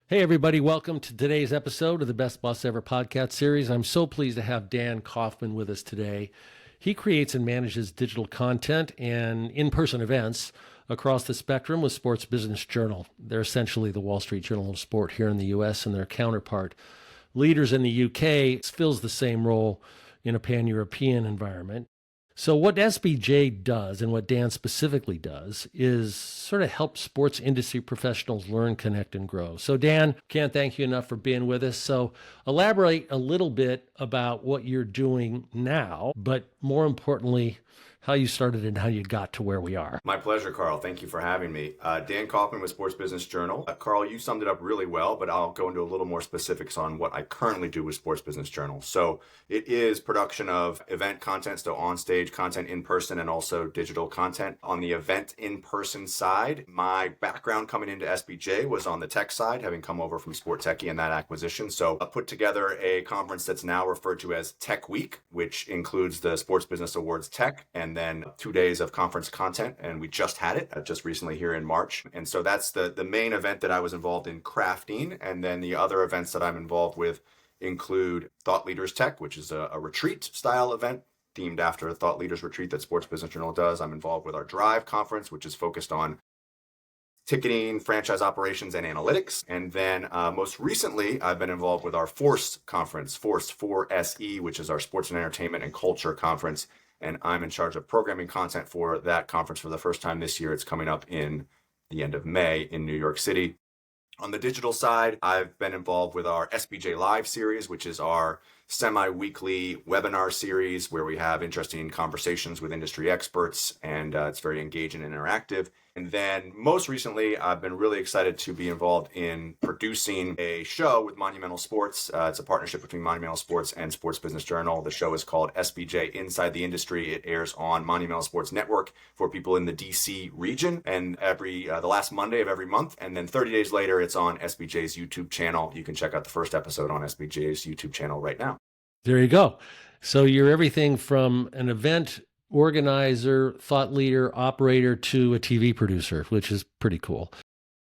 Hey, everybody, welcome to today's episode of the Best Boss Ever podcast series. I'm so pleased to have Dan Kaufman with us today. He creates and manages digital content and in person events across the spectrum with Sports Business Journal. They're essentially the Wall Street Journal of Sport here in the US, and their counterpart, Leaders in the UK, fills the same role in a pan European environment. So, what SBJ does and what Dan specifically does is sort of help sports industry professionals learn, connect, and grow. So, Dan, can't thank you enough for being with us. So, elaborate a little bit about what you're doing now, but more importantly, how you started and how you got to where we are. My pleasure, Carl. Thank you for having me. Dan Kaufman with Sports Business Journal. Carl, you summed it up really well, but I'll go into a little more specifics on what I currently do with Sports Business Journal. So it is production of event content, so on-stage content in person and also digital content. On the event in-person side, my background coming into SBJ was on the tech side, having come over from Sport Techie and that acquisition. So I put together a conference that's now referred to as Tech Week, which includes the Sports Business Awards Tech and then 2 days of conference content. And we just had it just recently here in March. And so that's the main event that I was involved in crafting. And then the other events that I'm involved with include Thought Leaders Tech, which is a retreat style event themed after a Thought Leaders Retreat that Sports Business Journal does. I'm involved with our Drive conference, which is focused on ticketing, franchise operations, and analytics. And then most recently, I've been involved with our Force conference, Force 4SE, which is our sports and entertainment and culture conference. And I'm in charge of programming content for that conference for the first time this year. It's coming up in the end of May in New York City. On the digital side, I've been involved with our SBJ Live series, which is our semi-weekly webinar series where we have interesting conversations with industry experts, and it's very engaging and interactive. And then most recently, I've been really excited to be involved in producing a show with Monumental Sports. It's a partnership between Monumental Sports and Sports Business Journal. The show is called SBJ Inside the Industry. It airs on Monumental Sports Network for people in the DC region, and the last Monday of every month. And then 30 days later, it's on SBJ's YouTube channel. You can check out the first episode on SBJ's YouTube channel right now. There you go. So you're everything from an event organizer, thought leader, operator to a TV producer, which is pretty cool.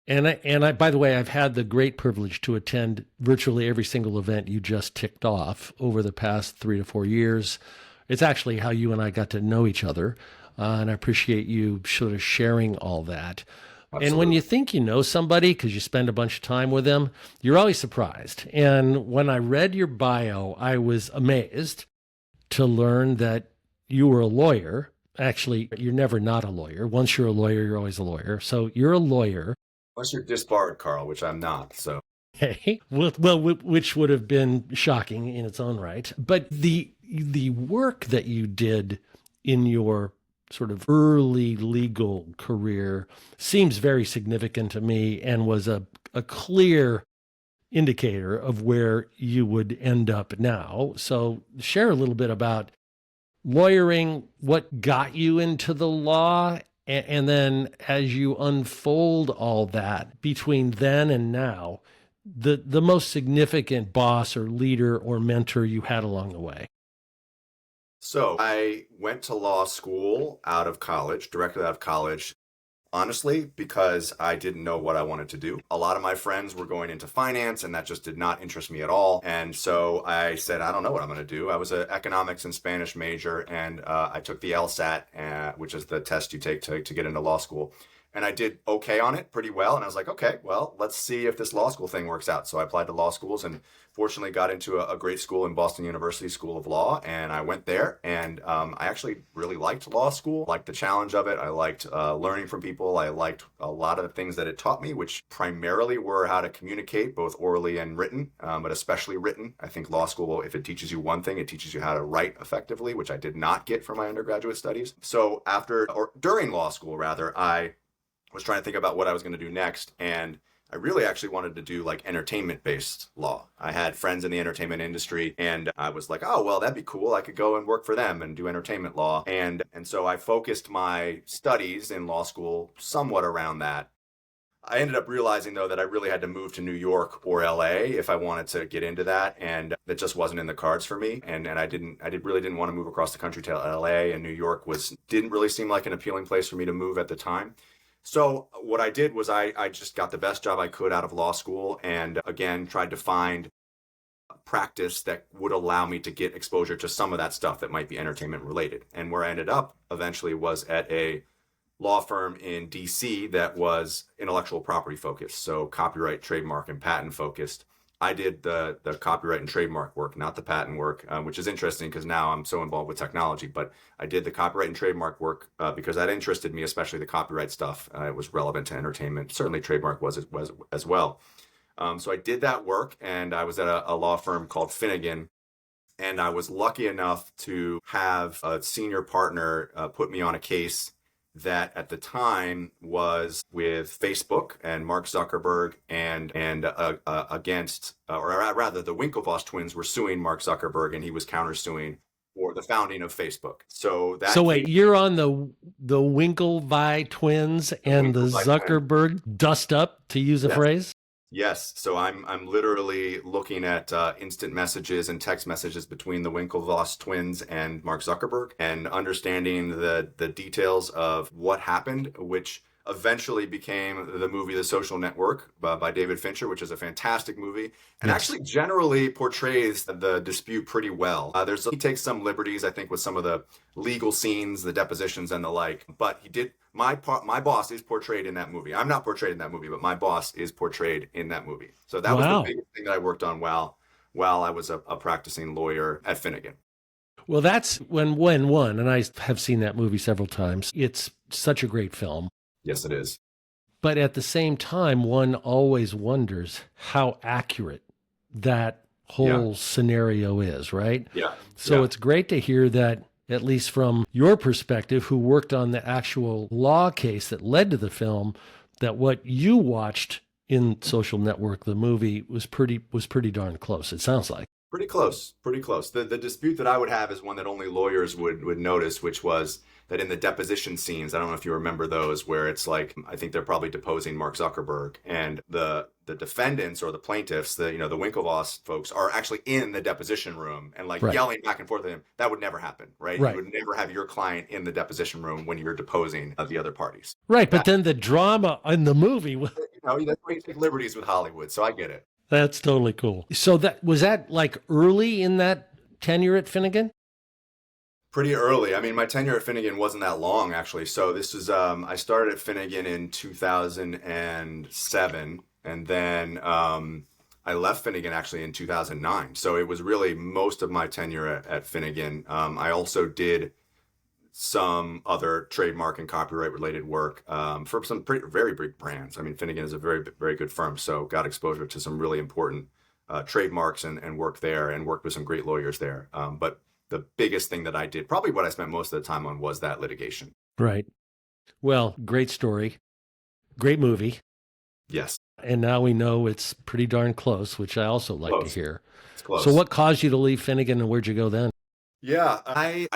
And I, by the way, I've had the great privilege to attend virtually every single event you just ticked off over the past 3 to 4 years. It's actually how you and I got to know each other. And I appreciate you sort of sharing all that. Absolutely. And when you think you know somebody because you spend a bunch of time with them, you're always surprised. And when I read your bio, I was amazed to learn that you were a lawyer. Actually, you're never not a lawyer. Once you're a lawyer, you're always a lawyer. So you're a lawyer. Unless you're disbarred, Carl, which I'm not. So, okay, well, which would have been shocking in its own right. But the work that you did in your sort of early legal career seems very significant to me and was a clear indicator of where you would end up now. So share a little bit about lawyering, what got you into the law, and then as you unfold all that between then and now, the most significant boss or leader or mentor you had along the way. So I went to law school directly out of college, honestly, because I didn't know what I wanted to do. A lot of my friends were going into finance, and that just did not interest me at all. And so I said, I don't know what I'm going to do. I was an economics and Spanish major, and I took the LSAT, which is the test you take to get into law school. And I did okay on it, pretty well. And I was like, okay, well, let's see if this law school thing works out. So I applied to law schools and fortunately got into a great school in Boston University School of Law. And I went there, and I actually really liked law school, liked the challenge of it. I liked learning from people. I liked a lot of the things that it taught me, which primarily were how to communicate both orally and written, but especially written. I think law school, if it teaches you one thing, it teaches you how to write effectively, which I did not get from my undergraduate studies. So during law school, rather, I was trying to think about what I was going to do next. And I really actually wanted to do like entertainment-based law. I had friends in the entertainment industry, and I was like, oh, well, that'd be cool. I could go and work for them and do entertainment law. And so I focused my studies in law school somewhat around that. I ended up realizing, though, that I really had to move to New York or LA if I wanted to get into that, and that just wasn't in the cards for me. And I really didn't want to move across the country to LA, and New York didn't really seem like an appealing place for me to move at the time. So what I did was I just got the best job I could out of law school, and again tried to find practice that would allow me to get exposure to some of that stuff that might be entertainment related. And where I ended up eventually was at a law firm in DC that was intellectual property focused, so copyright, trademark, and patent focused. I did the copyright and trademark work, not the patent work, which is interesting because now I'm so involved with technology. But I did the copyright and trademark work because that interested me, especially the copyright stuff. It was relevant to entertainment. Certainly, trademark was as well. So I did that work, and I was at a law firm called Finnegan. And I was lucky enough to have a senior partner put me on a case that at the time was with Facebook and Mark Zuckerberg and against, or rather, the Winklevoss twins were suing Mark Zuckerberg, and he was countersuing for the founding of Facebook. So that So wait, you're on the Winklevi twins and the Zuckerberg dust up, to use a phrase? Yes. So I'm literally looking at instant messages and text messages between the Winklevoss twins and Mark Zuckerberg and understanding the details of what happened, which eventually became the movie The Social Network by David Fincher, which is a fantastic movie and actually generally portrays the dispute pretty well. He takes some liberties, I think, with some of the legal scenes, the depositions and the like, but he did. My boss is portrayed in that movie. I'm not portrayed in that movie, but my boss is portrayed in that movie. So that was the biggest thing that I worked on while I was a practicing lawyer at Finnegan. Well, that's when one, and I have seen that movie several times. It's such a great film. Yes, it is. But at the same time, one always wonders how accurate that whole scenario is, right? Yeah. So it's great to hear that, at least from your perspective, who worked on the actual law case that led to the film, that what you watched in Social Network, the movie, was pretty darn close, it sounds like. Pretty close. The dispute that I would have is one that only lawyers would notice, which was that in the deposition scenes, I don't know if you remember those, where it's like, I think they're probably deposing Mark Zuckerberg, and the defendants or the plaintiffs, the Winklevoss folks, are actually in the deposition room and yelling back and forth at him. That would never happen, right? You would never have your client in the deposition room when you're deposing the other parties. Right, but then the drama in the movie. That's why you take liberties with Hollywood, so I get it. That's totally cool. So was that like early in that tenure at Finnegan? Pretty early. I mean, my tenure at Finnegan wasn't that long, actually. So this is, I started at Finnegan in 2007, and then I left Finnegan actually in 2009. So it was really most of my tenure at Finnegan. I also did some other trademark and copyright related work for some very big brands. I mean, Finnegan is a very, very good firm, so got exposure to some really important trademarks and work there, and worked with some great lawyers there. But the biggest thing that I did, probably what I spent most of the time on, was that litigation. Right. Well, great story. Great movie. Yes. And now we know it's pretty darn close, which I also like to hear. It's close. So what caused you to leave Finnegan, and where'd you go then? Yeah, I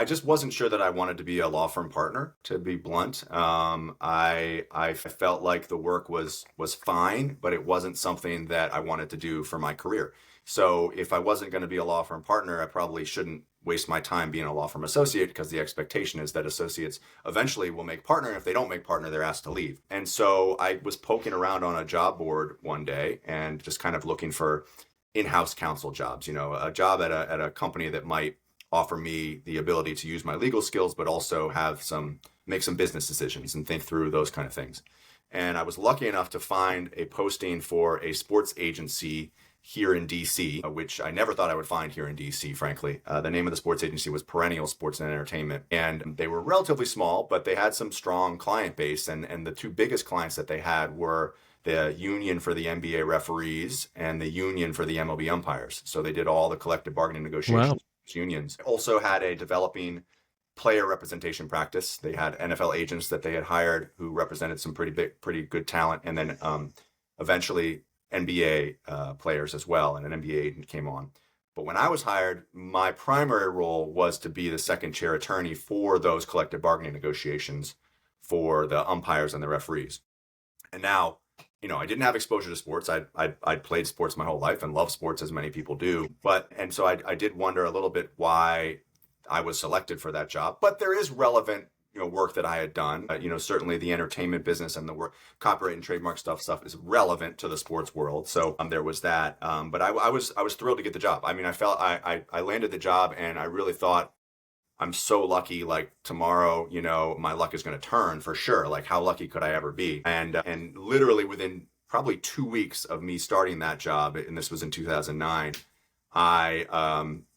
just wasn't sure that I wanted to be a law firm partner, to be blunt. I felt like the work was fine, but it wasn't something that I wanted to do for my career. So if I wasn't going to be a law firm partner, I probably shouldn't waste my time being a law firm associate, because the expectation is that associates eventually will make partner. And if they don't make partner, they're asked to leave. And so I was poking around on a job board one day and just kind of looking for in-house counsel jobs, a job at a company that might offer me the ability to use my legal skills, but also make some business decisions and think through those kind of things. And I was lucky enough to find a posting for a sports agency here in DC, which I never thought I would find here in DC, frankly. The name of the sports agency was Perennial Sports and Entertainment. And they were relatively small, but they had some strong client base. And the two biggest clients that they had were the union for the NBA referees and the union for the MLB umpires. So they did all the collective bargaining negotiations with unions. Also had a developing player representation practice. They had NFL agents that they had hired who represented some pretty good talent. And then eventually NBA players as well, and an NBA agent came on. But when I was hired, my primary role was to be the second chair attorney for those collective bargaining negotiations for the umpires and the referees. And now, I didn't have exposure to sports. I'd played sports my whole life and love sports, as many people do. And so I did wonder a little bit why I was selected for that job. But there is relevant work that I had done. Certainly the entertainment business and the work, copyright and trademark stuff is relevant to the sports world. So there was that. But I was thrilled to get the job. I mean, I felt I landed the job, and I really thought, I'm so lucky. Like tomorrow, my luck is going to turn for sure. Like how lucky could I ever be? And literally within probably 2 weeks of me starting that job, and this was in 2009. I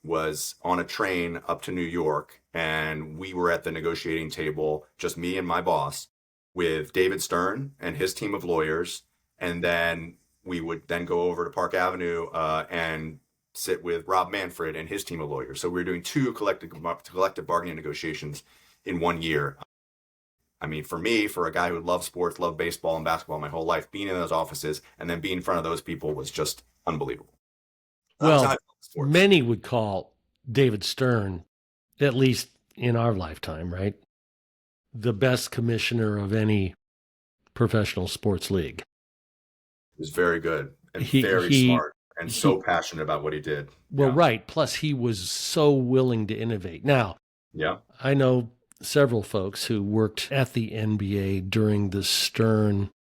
was on a train up to New York, and we were at the negotiating table, just me and my boss, with David Stern and his team of lawyers. And then we would then go over to Park Avenue and sit with Rob Manfred and his team of lawyers. So we were doing 2 collective bargaining negotiations in 1 year. I mean, for me, for a guy who loved sports, loved baseball and basketball my whole life, being in those offices and then being in front of those people was just unbelievable. Well, many would call David Stern, at least in our lifetime, right, the best commissioner of any professional sports league. He was very good and very smart and so passionate about what he did. Well, right. Plus, he was so willing to innovate. Now, I know several folks who worked at the NBA during the Stern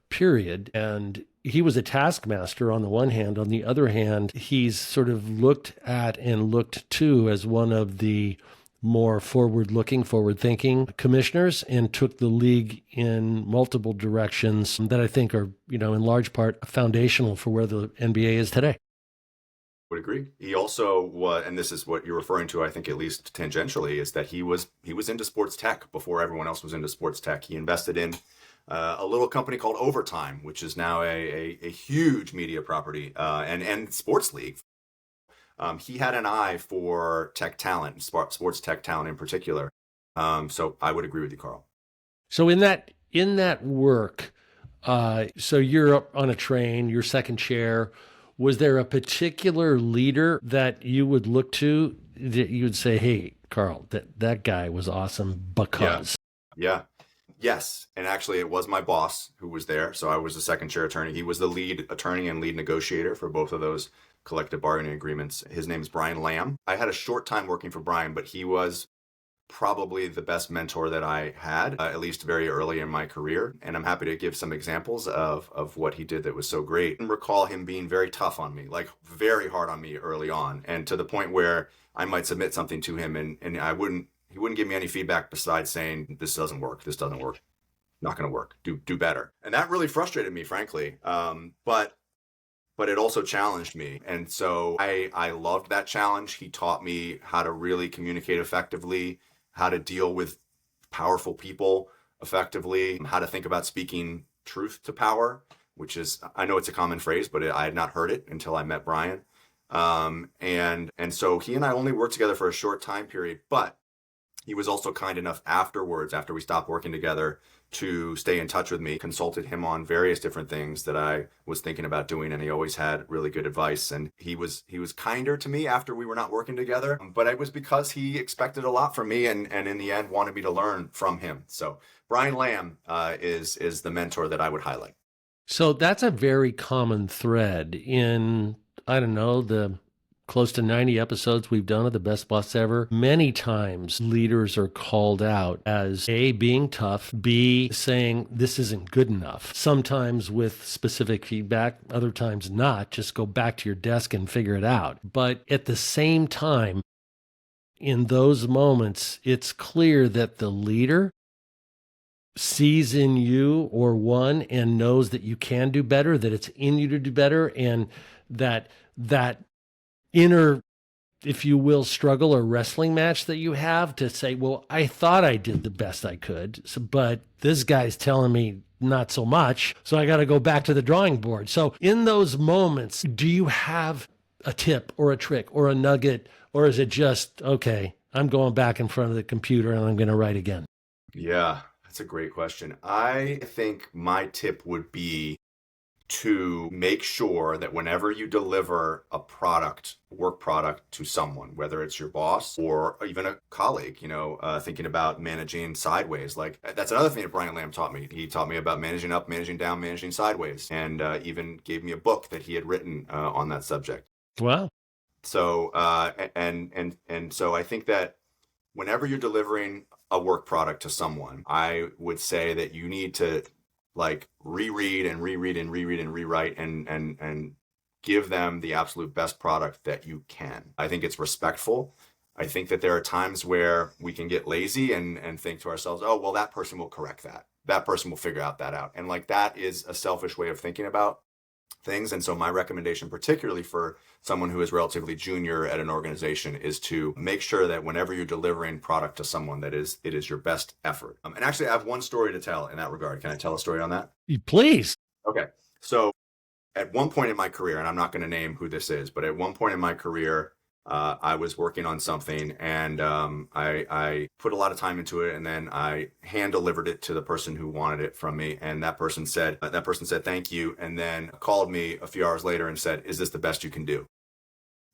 period, and he was a taskmaster on the one hand. On the other hand, he's sort of looked at and looked to as one of the more forward-thinking commissioners, and took the league in multiple directions that I think are, in large part foundational for where the NBA is today. Would agree. He also was, and this is what you're referring to, I think, at least tangentially, is that he was into sports tech before everyone else was into sports tech. He invested in a little company called Overtime, which is now a huge media property and sports league. He had an eye for tech talent, sports tech talent in particular. So I would agree with you, Carl. So in that work, so you're up on a train, you're second chair. Was there a particular leader that you would look to that you would say, hey, Carl, that guy was awesome because? Yeah. Yes. And actually, it was my boss who was there. So I was the second chair attorney. He was the lead attorney and lead negotiator for both of those collective bargaining agreements. His name is Brian Lamb. I had a short time working for Brian, but he was probably the best mentor that I had, at least very early in my career. And I'm happy to give some examples of what he did that was so great. And recall him being very tough on me, like very hard on me early on, and to the point where I might submit something to him and he wouldn't give me any feedback besides saying, this doesn't work, not going to work, do better. And that really frustrated me, frankly. But it also challenged me. And so I loved that challenge. He taught me how to really communicate effectively, how to deal with powerful people effectively, how to think about speaking truth to power, which is, I know it's a common phrase, but I had not heard it until I met Brian. And so he and I only worked together for a short time period, but he was also kind enough afterwards, after we stopped working together, to stay in touch with me, consulted him on various different things that I was thinking about doing. And he always had really good advice. And he was kinder to me after we were not working together, but it was because he expected a lot from me and in the end wanted me to learn from him. So Brian Lamb is the mentor that I would highlight. So that's a very common thread in, I don't know, the close to 90 episodes we've done of The Best Boss Ever. Many times leaders are called out as A, being tough, B, saying this isn't good enough. Sometimes with specific feedback, other times not. Just go back to your desk and figure it out. But at the same time, in those moments, it's clear that the leader sees in you or one and knows that you can do better, that it's in you to do better, and that inner, if you will, struggle or wrestling match that you have to say, well, I thought I did the best I could, but this guy's telling me not so much, so I got to go back to the drawing board. So in those moments, do you have a tip or a trick or a nugget, or is it just, okay, I'm going back in front of the computer and I'm going to write again? Yeah, that's a great question. I think my tip would be to make sure that whenever you deliver a work product to someone, whether it's your boss or even a colleague, thinking about managing sideways. Like that's another thing that Brian Lamb taught me. He taught me about managing up, managing down, managing sideways, and even gave me a book that he had written on that subject. Wow. So, and so I think that whenever you're delivering a work product to someone, I would say that you need to like reread and reread and reread and rewrite and give them the absolute best product that you can. I think it's respectful. I think that there are times where we can get lazy and think to ourselves, oh, well, that person will correct that. That person will figure that out. And like that is a selfish way of thinking about things. And so my recommendation, particularly for someone who is relatively junior at an organization, is to make sure that whenever you're delivering product to someone, it is your best effort. And actually, I have one story to tell in that regard. Can I tell a story on that? Please. Okay. So at one point in my career, and I'm not going to name who this is, but at one point in my career, I was working on something and I put a lot of time into it, and then I hand delivered it to the person who wanted it from me. And that person said, thank you. And then called me a few hours later and said, is this the best you can do?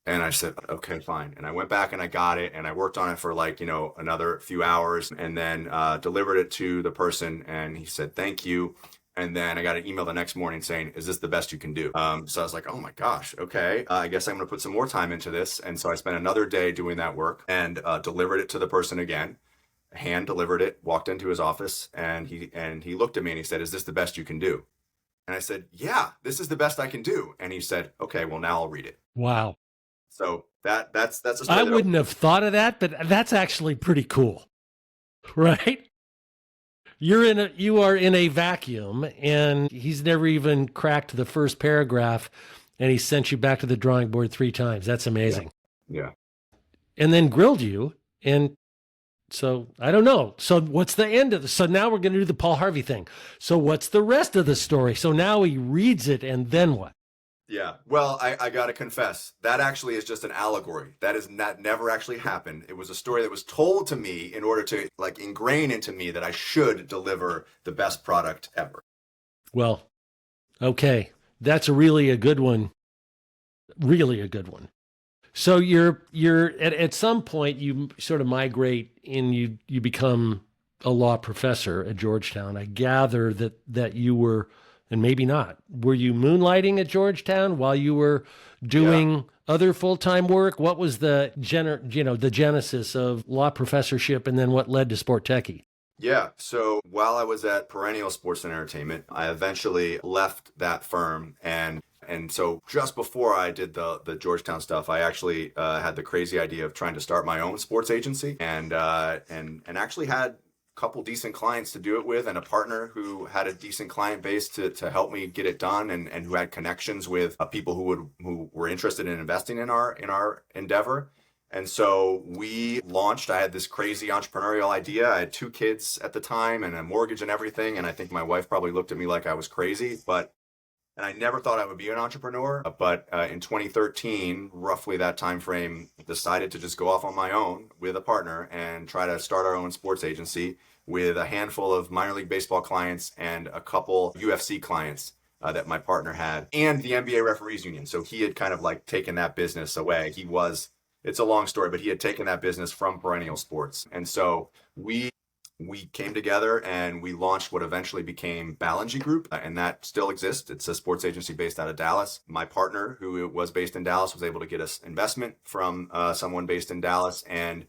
And I said, okay, fine. And I went back and I got it and I worked on it for like, another few hours, and then delivered it to the person, and he said, thank you. And then I got an email the next morning saying, is this the best you can do? So I was like, oh my gosh, okay. I guess I'm going to put some more time into this. And so I spent another day doing that work and delivered it to the person again, hand delivered it, walked into his office, and he looked at me and he said, is this the best you can do? And I said, yeah, this is the best I can do. And he said, okay, well, now I'll read it. Wow. So that's a story. I wouldn't have thought of that, but that's actually pretty cool, right? You are in a vacuum, and he's never even cracked the first paragraph, and he sent you back to the drawing board 3 times. That's amazing. Yeah. And then grilled you, and so I don't know. So what's the end of this? So now we're going to do the Paul Harvey thing. So what's the rest of the story? So now he reads it, and then what? Yeah. Well, I got to confess, that actually is just an allegory. That never actually happened. It was a story that was told to me in order to like ingrain into me that I should deliver the best product ever. Well, okay. That's really a good one. Really a good one. So you're at some point you sort of migrate and you become a law professor at Georgetown. I gather that you were, and maybe not, were you moonlighting at Georgetown while you were doing other full-time work? What was the genesis of law professorship, and then what led to Sport Techie? Yeah. So while I was at Perennial Sports and Entertainment, I eventually left that firm, and so just before I did the Georgetown stuff, I actually had the crazy idea of trying to start my own sports agency, and actually had couple decent clients to do it with, and a partner who had a decent client base to help me get it done, and who had connections with people who were interested in investing in our endeavor. And so we launched. I had this crazy entrepreneurial idea. I had 2 kids at the time and a mortgage and everything, and I think my wife probably looked at me like I was crazy, and I never thought I would be an entrepreneur. But in 2013, roughly that time frame, decided to just go off on my own with a partner and try to start our own sports agency with a handful of minor league baseball clients and a couple UFC clients that my partner had, and the NBA Referees Union. So he had kind of like taken that business away. It's a long story, but he had taken that business from Perennial Sports. And so we came together and we launched what eventually became Ballingy Group, and that still exists. It's a sports agency based out of Dallas. My partner, who was based in Dallas, was able to get us investment from someone based in Dallas, and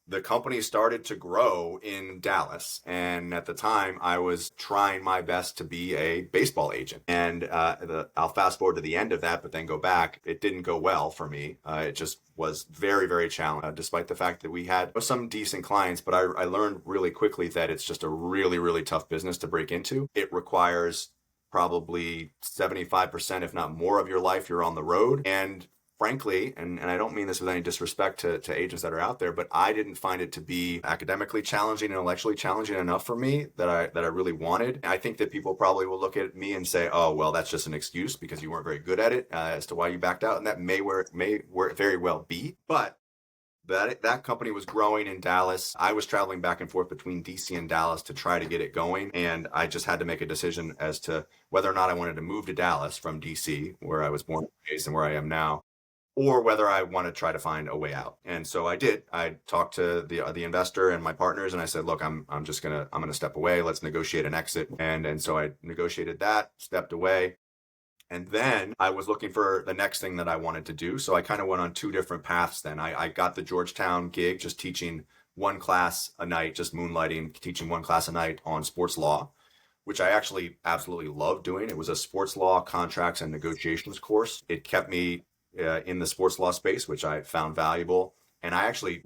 the company started to grow in Dallas. And at the time, I was trying my best to be a baseball agent. And I'll fast forward to the end of that, but then go back. It didn't go well for me. It just was very, very challenging, despite the fact that we had some decent clients. But I learned really quickly that it's just a really, really tough business to break into. It requires probably 75%, if not more, of your life you're on the road. And frankly, and I don't mean this with any disrespect to agents that are out there, but I didn't find it to be academically challenging and intellectually challenging enough for me that I really wanted. I think that people probably will look at me and say, oh, well, that's just an excuse because you weren't very good at it as to why you backed out. And that may very well be. But that company was growing in Dallas. I was traveling back and forth between DC and Dallas to try to get it going. And I just had to make a decision as to whether or not I wanted to move to Dallas from DC, where I was born and raised and where I am now, or whether I want to try to find a way out. And so I did. I talked to the investor and my partners, and I said, look, I'm gonna step away. Let's negotiate an exit. And so I negotiated that, stepped away. And then I was looking for the next thing that I wanted to do. So I kind of went on 2 different paths then. I got the Georgetown gig, just teaching one class a night, just moonlighting, teaching one class a night on sports law, which I actually absolutely loved doing. It was a sports law, contracts, and negotiations course. It kept me in the sports law space, which I found valuable. And I actually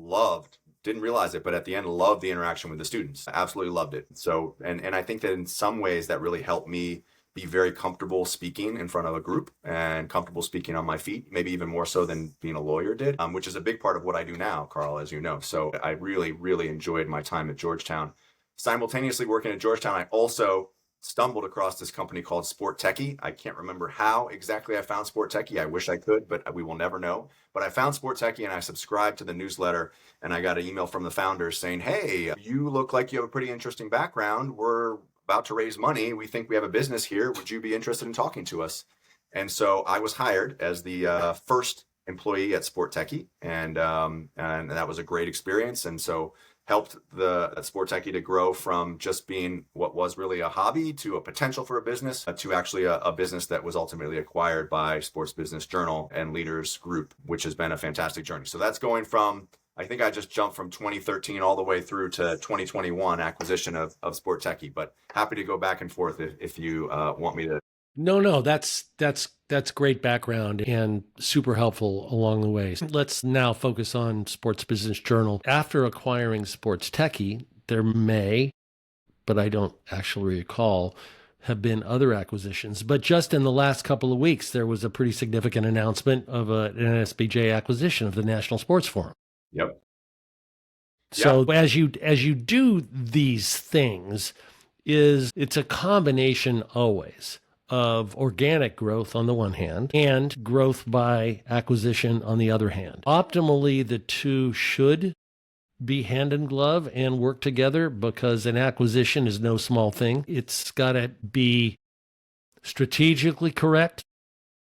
didn't realize it, but at the end, loved the interaction with the students. I absolutely loved it. So, and I think that in some ways that really helped me be very comfortable speaking in front of a group and comfortable speaking on my feet, maybe even more so than being a lawyer did, which is a big part of what I do now, Carl, as you know. So I really, really enjoyed my time at Georgetown. Simultaneously working at Georgetown, I also stumbled across this company called Sport Techie. I can't remember how exactly I found Sport Techie. I wish I could, but we will never know. But I found Sport Techie and I subscribed to the newsletter, and I got an email from the founders saying, hey, you look like you have a pretty interesting background. We're about to raise money. We think we have a business here. Would you be interested in talking to us? And so I was hired as the first employee at Sport Techie, and that was a great experience. And so helped the Sport Techie to grow from just being what was really a hobby to a potential for a business to actually a business that was ultimately acquired by Sports Business Journal and Leaders Group, which has been a fantastic journey. So that's going from, I think I just jumped from 2013 all the way through to 2021 acquisition of Sport Techie, but happy to go back and forth if you want me to. No, that's great background and super helpful along the way. Let's now focus on Sports Business Journal. After acquiring Sports Techie, there may, but I don't actually recall, have been other acquisitions. But just in the last couple of weeks, there was a pretty significant announcement of an SBJ acquisition of the National Sports Forum. Yep. So as you do these things, it's a combination always of organic growth on the one hand and growth by acquisition on the other hand. Optimally, the two should be hand in glove and work together because an acquisition is no small thing. It's got to be strategically correct.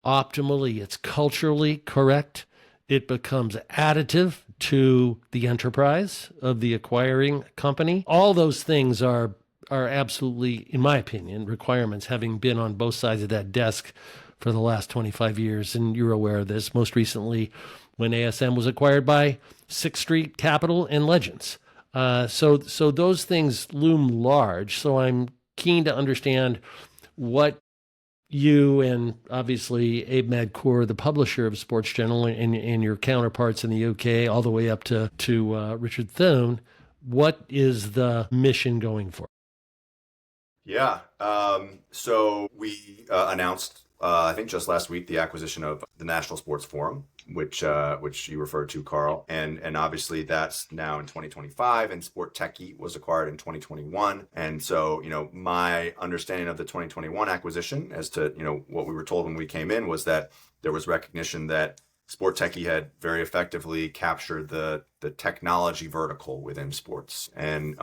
Optimally, it's culturally correct. It becomes additive to the enterprise of the acquiring company. All those things are absolutely, in my opinion, requirements, having been on both sides of that desk for the last 25 years. And you're aware of this, most recently when ASM was acquired by Sixth Street Capital and Legends. So those things loom large. So I'm keen to understand what you and obviously Abe Madkour, the publisher of Sports Journal, and your counterparts in the UK, all the way up to Richard Thune, what is the mission going for? Yeah. So we announced, I think just last week, the acquisition of the National Sports Forum, which you referred to, Carl, and obviously that's now in 2025, and Sport Techie was acquired in 2021. And so, my understanding of the 2021 acquisition as to, what we were told when we came in was that there was recognition that Sport Techie had very effectively captured the technology vertical within sports, and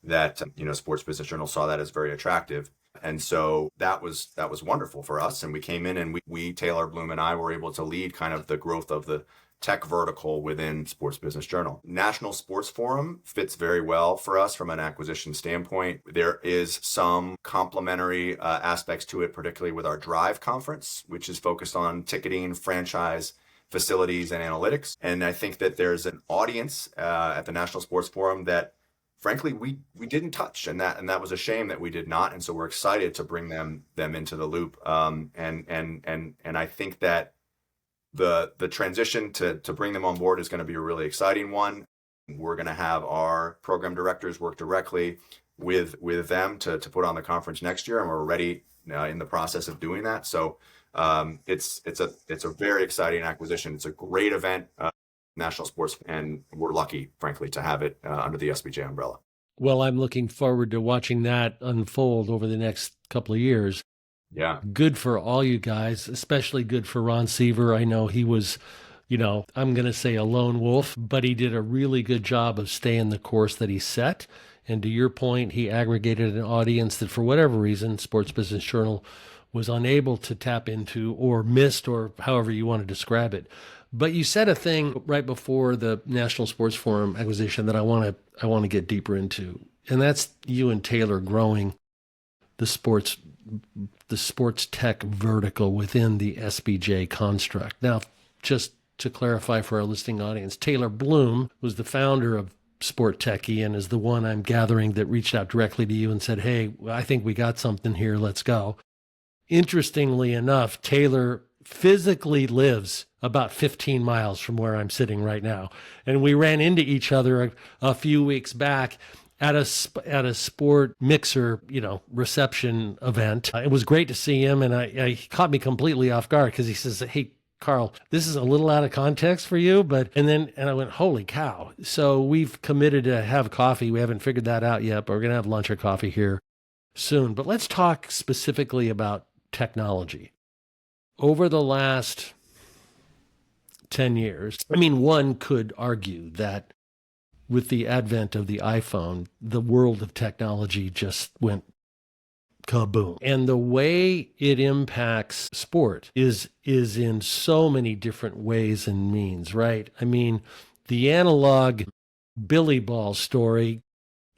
that Sports Business Journal saw that as very attractive. And so that was wonderful for us. And we came in and we Taylor Bloom and I were able to lead kind of the growth of the tech vertical within Sports Business Journal. National Sports Forum fits very well for us from an acquisition standpoint. There is some complementary aspects to it, particularly with our Drive conference, which is focused on ticketing, franchise, facilities, and analytics. And I think that there's an audience at the National Sports Forum that frankly, we didn't touch, and that was a shame that we did not. And so we're excited to bring them into the loop. And I think that the transition to bring them on board is going to be a really exciting one. We're going to have our program directors work directly with them to put on the conference next year, and we're already in the process of doing that. So it's a very exciting acquisition. It's a great event. National Sports, and we're lucky, frankly, to have it under the SBJ umbrella. Well, I'm looking forward to watching that unfold over the next couple of years. Yeah. Good for all you guys, especially good for Ron Seaver. I know he was, I'm going to say a lone wolf, but he did a really good job of staying the course that he set. And to your point, he aggregated an audience that for whatever reason, Sports Business Journal was unable to tap into or missed, or however you want to describe it. But you said a thing right before the National Sports Forum acquisition that I want to get deeper into, and that's you and Taylor growing the sports tech vertical within the SBJ construct. Now, just to clarify for our listening audience, Taylor Bloom was the founder of Sport Techie and is the one I'm gathering that reached out directly to you and said, hey, I think we got something here. Let's go. Interestingly enough, Taylor physically lives about 15 miles from where I'm sitting right now. And we ran into each other a few weeks back at a sport mixer, reception event. It was great to see him, and he caught me completely off guard because he says, hey, Carl, this is a little out of context for you, and I went, holy cow. So we've committed to have coffee. We haven't figured that out yet, but we're going to have lunch or coffee here soon. But let's talk specifically about technology. Over the last 10 years, one could argue that with the advent of the iPhone, the world of technology just went kaboom. And the way it impacts sport is in so many different ways and means, right? The analog Billy Ball story,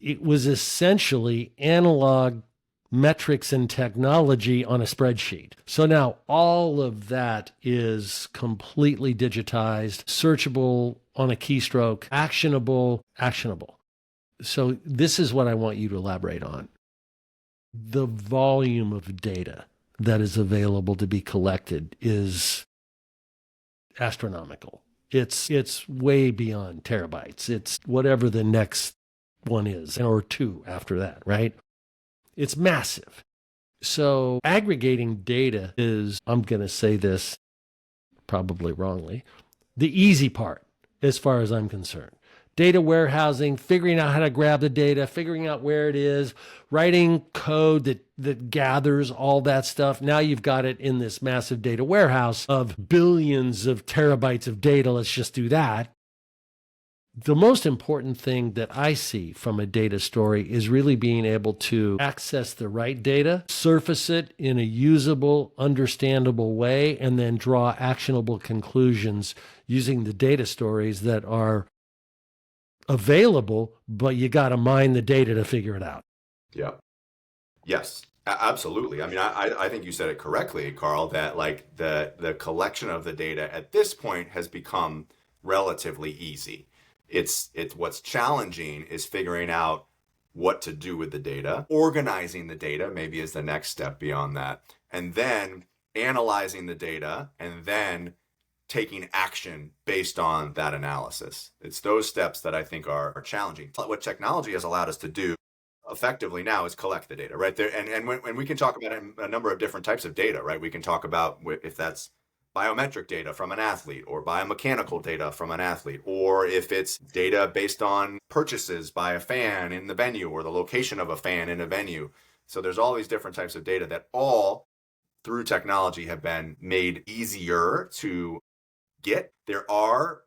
it was essentially analog metrics and technology on a spreadsheet. So now all of that is completely digitized, searchable on a keystroke, actionable. So this is what I want you to elaborate on. The volume of data that is available to be collected is astronomical. It's way beyond terabytes. It's whatever the next one is, or two after that, right? It's massive. So aggregating data is, I'm going to say this probably wrongly, the easy part as far as I'm concerned. Data warehousing, figuring out how to grab the data, figuring out where it is, writing code that gathers all that stuff. Now you've got it in this massive data warehouse of billions of terabytes of data. Let's just do that. The most important thing that I see from a data story is really being able to access the right data, surface it in a usable, understandable way, and then draw actionable conclusions using the data stories that are available, but you got to mine the data to figure it out. Yeah. Yes, absolutely. I think you said it correctly, Carl, that like the collection of the data at this point has become relatively easy. It's what's challenging is figuring out what to do with the data, organizing the data maybe is the next step beyond that, and then analyzing the data and then taking action based on that analysis. It's those steps that I think are challenging. What technology has allowed us to do effectively now is collect the data, right? And when we can talk about a number of different types of data, right? We can talk about if that's biometric data from an athlete or biomechanical data from an athlete, or if it's data based on purchases by a fan in the venue or the location of a fan in a venue. So there's all these different types of data that all through technology have been made easier to get. There are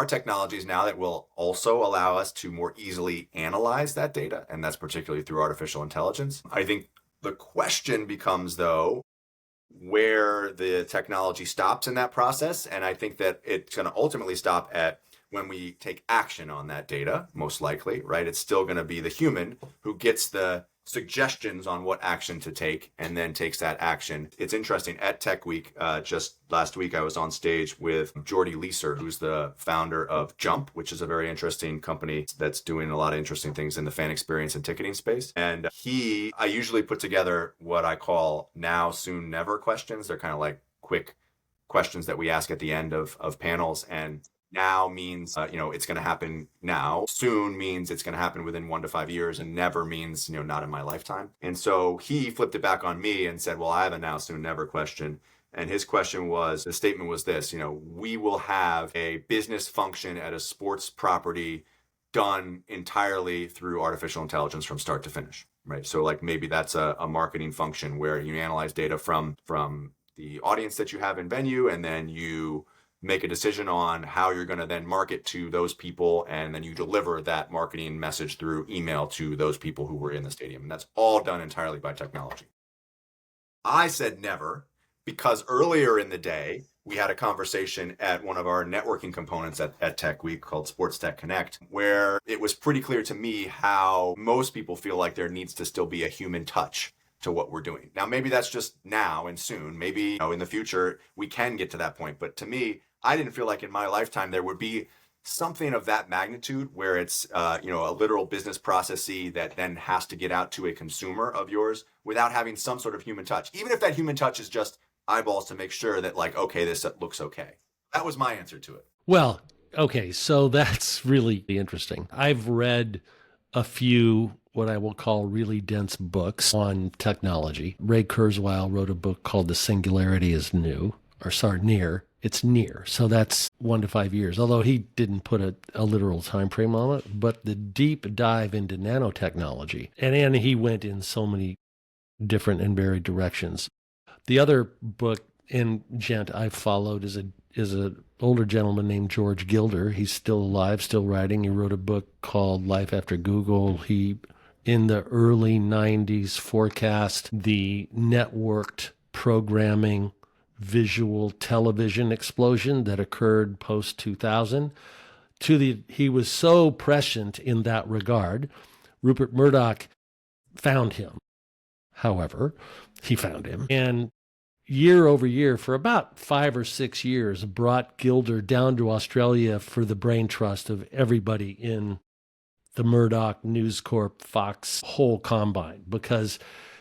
technologies now that will also allow us to more easily analyze that data, and that's particularly through artificial intelligence. I think the question becomes, though, where the technology stops in that process, and I think that it's going to ultimately stop at when we take action on that data, most likely, right? It's still going to be the human who gets the suggestions on what action to take and then takes that action. It's interesting, at Tech Week, just last week, I was on stage with Jordy Leeser, who's the founder of Jump, which is a very interesting company that's doing a lot of interesting things in the fan experience and ticketing space. And I usually put together what I call now, soon, never questions. They're kind of like quick questions that we ask at the end of panels. And now means, it's going to happen now. Soon means it's going to happen within 1 to 5 years, and never means, not in my lifetime. And so he flipped it back on me and said, well, I have a now, soon, never question. And his question was, the statement was this, we will have a business function at a sports property done entirely through artificial intelligence from start to finish, right? So like maybe that's a marketing function where you analyze data from the audience that you have in venue, and then you make a decision on how you're going to then market to those people, and then you deliver that marketing message through email to those people who were in the stadium. And that's all done entirely by technology. I said never, because earlier in the day, we had a conversation at one of our networking components at Tech Week called Sports Tech Connect, where it was pretty clear to me how most people feel like there needs to still be a human touch to what we're doing. Now, maybe that's just now and soon. Maybe in the future we can get to that point. But to me, I didn't feel like in my lifetime there would be something of that magnitude where it's, a literal business processy that then has to get out to a consumer of yours without having some sort of human touch, even if that human touch is just eyeballs to make sure that like, okay, this looks okay. That was my answer to it. Well, okay, so that's really interesting. I've read a few what I will call really dense books on technology. Ray Kurzweil wrote a book called The Singularity is Near. It's near. So that's 1 to 5 years, although he didn't put a literal time frame on it. But the deep dive into nanotechnology, and he went in so many different and varied directions. The other book and gent I've followed is an older gentleman named George Gilder. He's still alive, still writing. He wrote a book called Life After Google. He, in the early 90s, forecast the networked programming visual television explosion that occurred post 2000. He was so prescient in that regard. Rupert Murdoch found him. However, he found him, and year over year, for about 5 or 6 years, brought Gilder down to Australia for the brain trust of everybody in the Murdoch, News Corp, Fox whole combine, because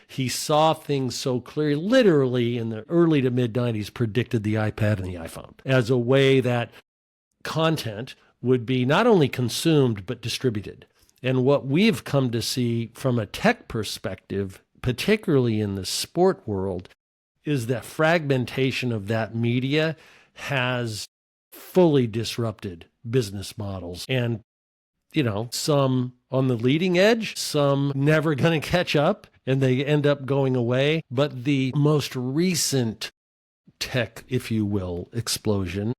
he saw things so clearly, literally in the early to mid 90s, predicted the iPad and the iPhone as a way that content would be not only consumed, but distributed. And what we've come to see from a tech perspective, particularly in the sport world, is that fragmentation of that media has fully disrupted business models. And, some on the leading edge, some never going to catch up, and they end up going away. But the most recent tech, if you will, explosion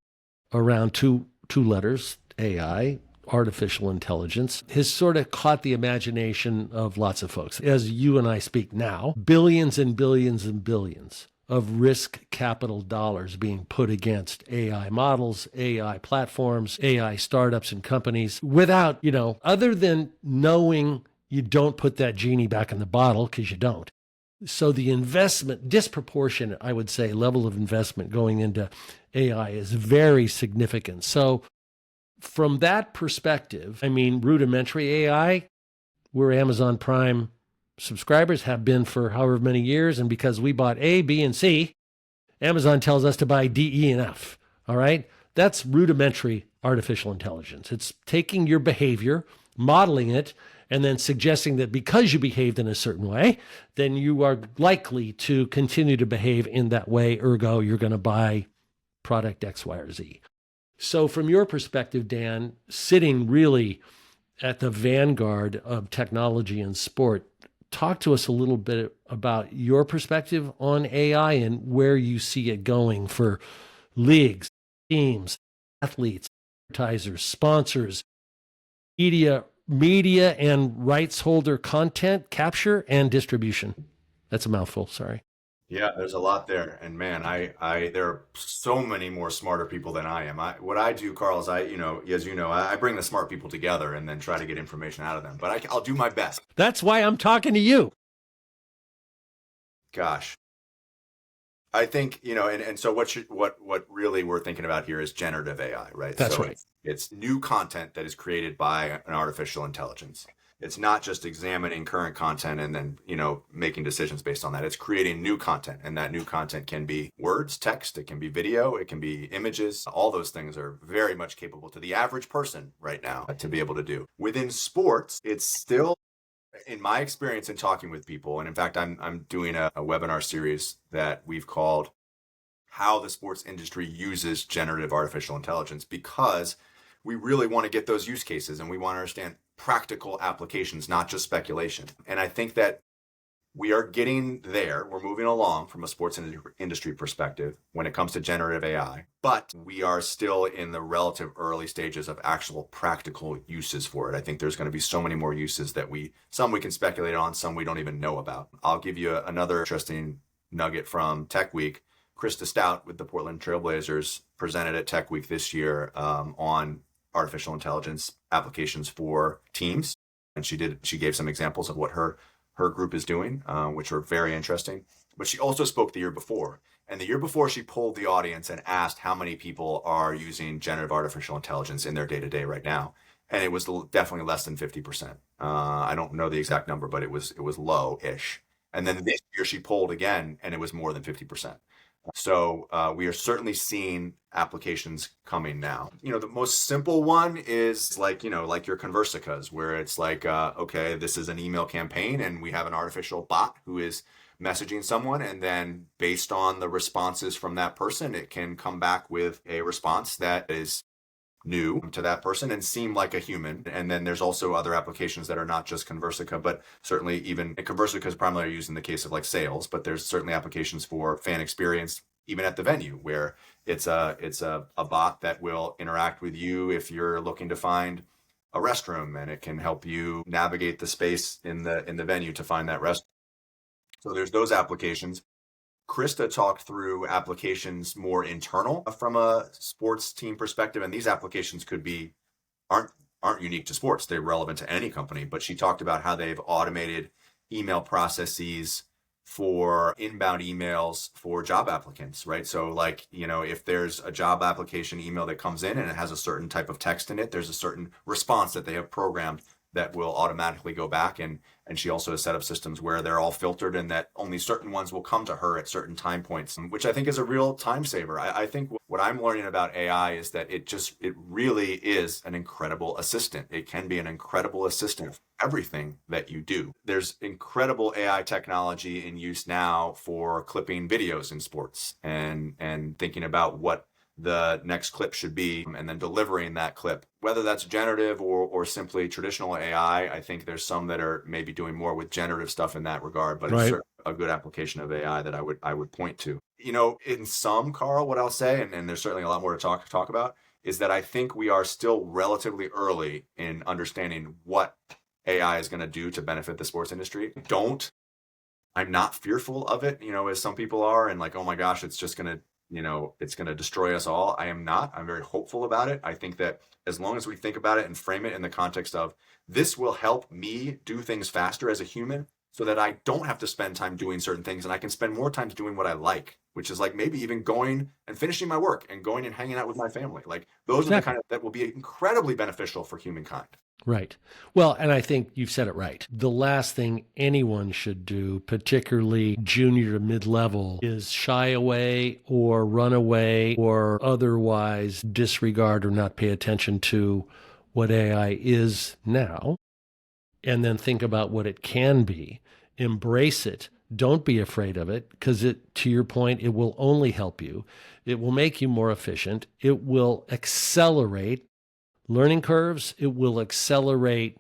around two letters, AI, artificial intelligence, has sort of caught the imagination of lots of folks. As you and I speak now, billions and billions and billions of risk capital dollars being put against AI models, AI platforms, AI startups and companies without, other than knowing you don't put that genie back in the bottle, because you don't. So the investment, disproportionate, I would say, level of investment going into AI is very significant. So from that perspective, rudimentary AI, we're Amazon Prime subscribers, have been for however many years, and because we bought A, B, and C, Amazon tells us to buy D, E, and F. All right? That's rudimentary artificial intelligence. It's taking your behavior, modeling it, and then suggesting that because you behaved in a certain way, then you are likely to continue to behave in that way, ergo, you're going to buy product X, Y, or Z. So from your perspective, Dan, sitting really at the vanguard of technology and sport, talk to us a little bit about your perspective on AI and where you see it going for leagues, teams, athletes, advertisers, sponsors, media and rights holder content capture and distribution. That's a mouthful, sorry. Yeah, there's a lot there. And man, there are so many more smarter people than I am. What I do, Carl, is I bring the smart people together and then try to get information out of them. But I'll do my best. That's why I'm talking to you. Gosh. I think, and so what really we're thinking about here is generative AI, right? That's right. It's new content that is created by an artificial intelligence. It's not just examining current content and then, making decisions based on that. It's creating new content, and that new content can be words, text, it can be video, it can be images. All those things are very much capable to the average person right now to be able to do. Within sports, it's still, in my experience in talking with people, and in fact, I'm doing a webinar series that we've called How the Sports Industry Uses Generative Artificial Intelligence, because we really want to get those use cases and we want to understand practical applications, not just speculation. And I think that we are getting there. We're moving along from a sports industry perspective when it comes to generative AI, but we are still in the relative early stages of actual practical uses for it. I think there's going to be so many more uses that some we can speculate on, some we don't even know about. I'll give you another interesting nugget from Tech Week. Krista Stout with the Portland Trailblazers presented at Tech Week this year on artificial intelligence applications for teams. And she gave some examples of what her group is doing, which were very interesting. But she also spoke the year before And the year before, she polled the audience and asked how many people are using generative artificial intelligence in their day-to-day right now. And it was definitely less than 50%. I don't know the exact number, but it was low-ish. And then this year she polled again, and it was more than 50%. So we are certainly seeing applications coming now. The most simple one is like your Conversicas, where it's like, okay, this is an email campaign, and we have an artificial bot who is messaging someone, and then based on the responses from that person, it can come back with a response that is new to that person and seem like a human. And then there's also other applications that are not just Conversica, but certainly even Conversica is primarily used in the case of like sales, but there's certainly applications for fan experience, even at the venue, where it's a bot that will interact with you if you're looking to find a restroom, and it can help you navigate the space in the venue to find that restroom. So there's those applications. Krista talked through applications more internal from a sports team perspective, and these applications aren't unique to sports. They're relevant to any company, but she talked about how they've automated email processes for inbound emails for job applicants, right? So like, if there's a job application email that comes in and it has a certain type of text in it, there's a certain response that they have programmed that will automatically go back. And she also has set up systems where they're all filtered and that only certain ones will come to her at certain time points, which I think is a real time saver. I think what I'm learning about AI is that it really is an incredible assistant. It can be an incredible assistant for everything that you do. There's incredible AI technology in use now for clipping videos in sports and thinking about what the next clip should be, and then delivering that clip, whether that's generative or simply traditional AI. I think there's some that are maybe doing more with generative stuff in that regard, but It's a good application of AI that I would point to. In some, Carl, what I'll say, and there's certainly a lot more to talk about, is that I think we are still relatively early in understanding what AI is going to do to benefit the sports industry. I'm not fearful of it, as some people are, and like, oh my gosh, it's just going to it's going to destroy us all. I am not. I'm very hopeful about it. I think that as long as we think about it and frame it in the context of this will help me do things faster as a human so that I don't have to spend time doing certain things and I can spend more time doing what I like, which is like maybe even going and finishing my work and going and hanging out with my family. Like those are the kind of that will be incredibly beneficial for humankind. Right. Well, and I think you've said it right. The last thing anyone should do, particularly junior to mid-level, is shy away or run away or otherwise disregard or not pay attention to what AI is now, and then think about what it can be. Embrace it. Don't be afraid of it, because to your point, it will only help you. It will make you more efficient. It will accelerate learning curves. It will accelerate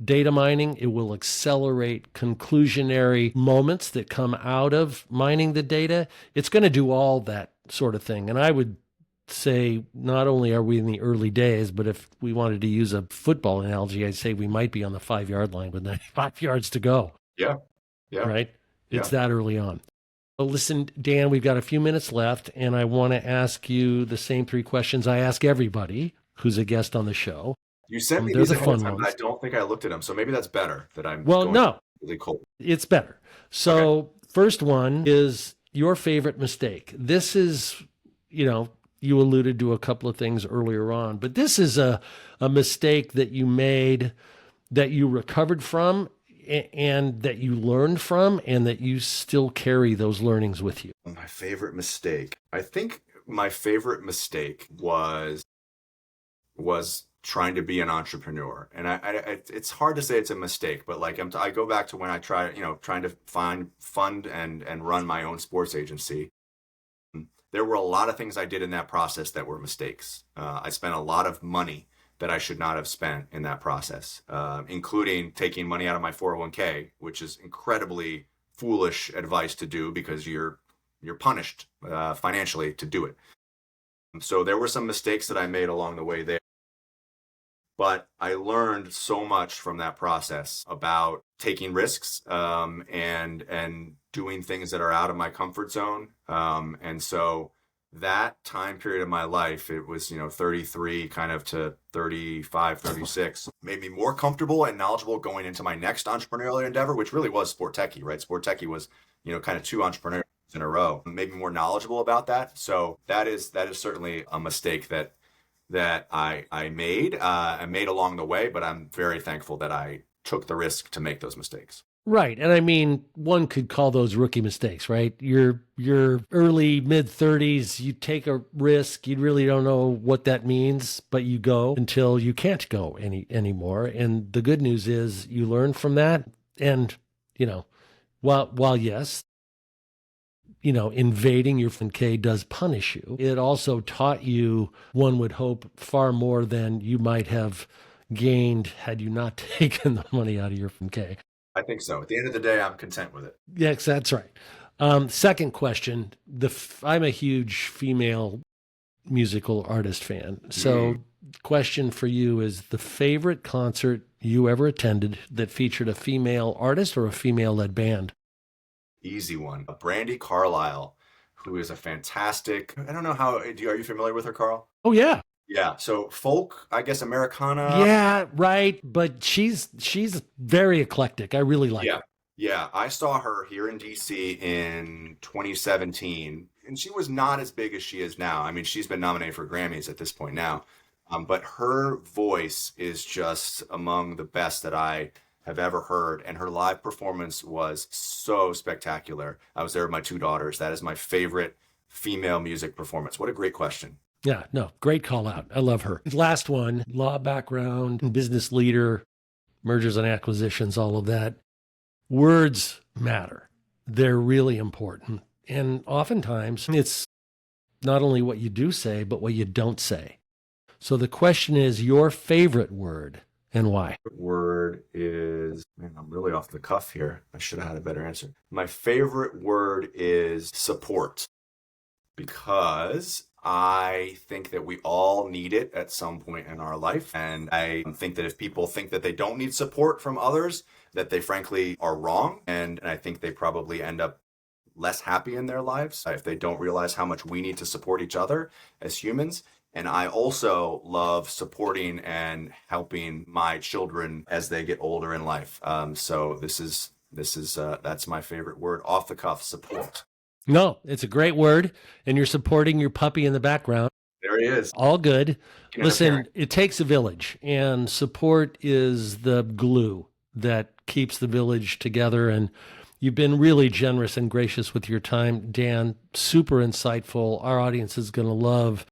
data mining. It will accelerate conclusionary moments that come out of mining the data. It's going to do all that sort of thing. And I would say not only are we in the early days, but if we wanted to use a football analogy, I'd say we might be on the 5-yard line with 95 yards to go. Yeah. Right? It's that early on. Well, listen, Dan, we've got a few minutes left, and I want to ask you the same 3 questions I ask everybody who's a guest on the show. You sent me these ahead of time, but I don't think I looked at them. So maybe that's better that I'm really cold. It's better. So First one is your favorite mistake. This is, you alluded to a couple of things earlier on, but this is a mistake that you made that you recovered from and that you learned from and that you still carry those learnings with you. My favorite mistake. I think my favorite mistake was trying to be an entrepreneur. And it's hard to say it's a mistake, but like I go back to when I trying to fund and run my own sports agency. There were a lot of things I did in that process that were mistakes. I spent a lot of money that I should not have spent in that process, including taking money out of my 401k, which is incredibly foolish advice to do because you're punished financially to do it. So there were some mistakes that I made along the way there. But I learned so much from that process about taking risks and doing things that are out of my comfort zone. And so that time period of my life, it was, 33 kind of to 35, 36, made me more comfortable and knowledgeable going into my next entrepreneurial endeavor, which really was Sport Techie, right? Sport Techie was, kind of 2 entrepreneurs in a row, made me more knowledgeable about that. So that is certainly a mistake that I made. I made along the way, but I'm very thankful that I took the risk to make those mistakes. Right. And I mean, one could call those rookie mistakes, right? You're early mid-30s, you take a risk, you really don't know what that means, but you go until you can't go anymore. And the good news is you learn from that. And, you know, while yes, invading your 401k does punish you, it also taught you, one would hope, far more than you might have gained had you not taken the money out of your 401k. I think so. At the end of the day, I'm content with it. Yes, that's right. Second question. I'm a huge female musical artist fan. So question for you is the favorite concert you ever attended that featured a female artist or a female-led band? Easy one. Brandy Carlisle, who is a fantastic, I don't know how, are you familiar with her, Carl? Oh, yeah. Yeah. So folk, I guess Americana. Yeah, right. But she's very eclectic. I really like her. Yeah. I saw her here in DC in 2017, and she was not as big as she is now. I mean, she's been nominated for Grammys at this point now. But her voice is just among the best that I have ever heard. And her live performance was so spectacular. I was there with my two daughters. That is my favorite female music performance. What a great question. Yeah, no, great call out. I love her. Last one, law background, business leader, mergers and acquisitions, all of that. Words matter. They're really important. And oftentimes it's not only what you do say, but what you don't say. So the question is your favorite word and why? Word is, man, I'm really off the cuff here. I should have had a better answer. My favorite word is support, because I think that we all need it at some point in our life. And I think that if people think that they don't need support from others, that they frankly are wrong. And I think they probably end up less happy in their lives if they don't realize how much we need to support each other as humans. And I also love supporting and helping my children as they get older in life. So that's my favorite word, off the cuff, support. No, it's a great word. And you're supporting your puppy in the background. There he is. All good. Listen, it takes a village, and support is the glue that keeps the village together. And you've been really generous and gracious with your time, Dan. Super insightful. Our audience is going to love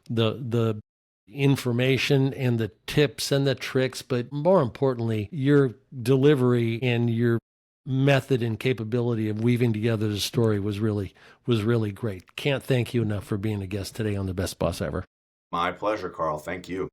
the information and the tips and the tricks, but more importantly, your delivery and your method and capability of weaving together the story was really great. Can't thank you enough for being a guest today on The Best Boss Ever. My pleasure, Carl. Thank you.